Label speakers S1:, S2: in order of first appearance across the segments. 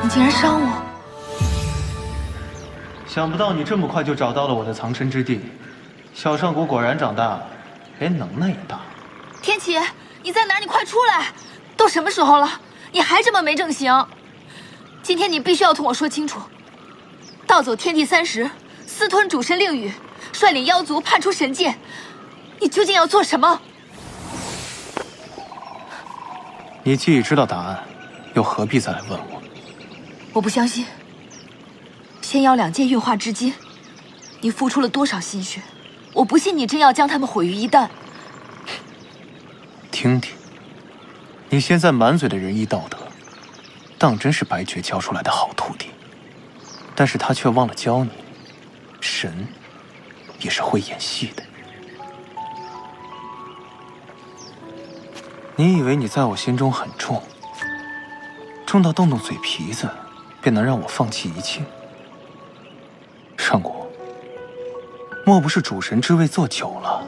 S1: 你竟然伤我！
S2: 想不到你这么快就找到了我的藏身之地，小上古果然长大，连能耐也大。
S1: 天启，你在哪儿？你快出来！都什么时候了，你还这么没正形？今天你必须要同我说清楚。盗走天地30，私吞主神令宇，率领妖族叛出神界，你究竟要做什么？
S2: 你既已知道答案，又何必再来问我？
S1: 我不相信。仙妖2界运化至今，你付出了多少心血？我不信你真要将他们毁于一旦。
S2: 听听，你现在满嘴的仁义道德，当真是白绝教出来的好徒弟，但是他却忘了教你，神也是会演戏的。你以为你在我心中很重，重到动动嘴皮子便能让我放弃一切？上古，莫不是主神之位坐久了，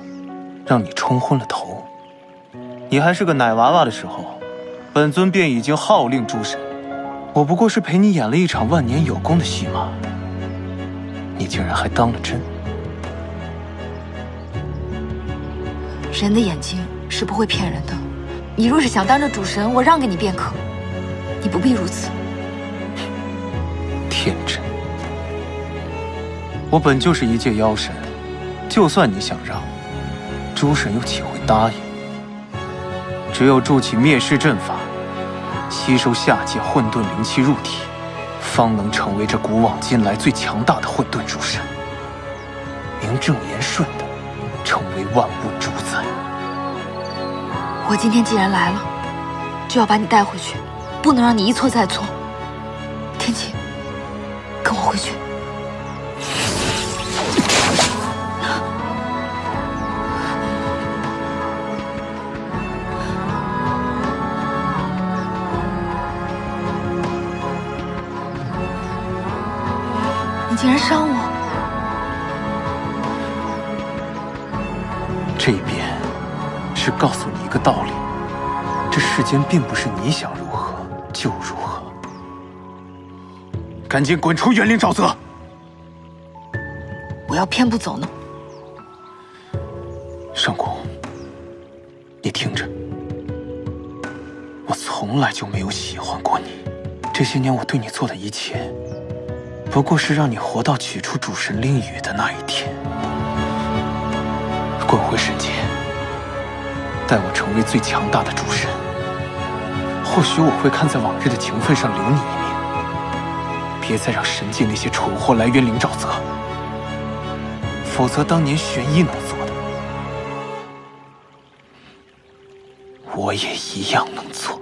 S2: 让你冲昏了头？你还是个奶娃娃的时候，本尊便已经号令诸神，我不过是陪你演了一场万年有功的戏码，你竟然还当了真。
S1: 人的眼睛是不会骗人的，你若是想当这主神，我让给你便可，你不必如此。
S2: 天真！我本就是一介妖神，就算你想让，诸神又岂会答应？只有筑起灭世阵法，吸收下界混沌灵气入体，方能成为这古往今来最强大的混沌主神，名正言顺的成为万物主宰。
S1: 我今天既然来了，就要把你带回去，不能让你一错再错。天启，跟我回去。你竟然伤我！
S2: 这一遍是告诉你一个道理：这世间并不是你想如何就如何。赶紧滚出园林沼泽！
S1: 我要偏不走呢。
S2: 上古，你听着，我从来就没有喜欢过你。这些年我对你做的一切，不过是让你活到取出主神令宇的那一天。滚回世界，待我成为最强大的主神，或许我会看在往日的情分上留你一命。别再让神界那些蠢货来园林沼泽，否则当年玄一能做的，我也一样能做。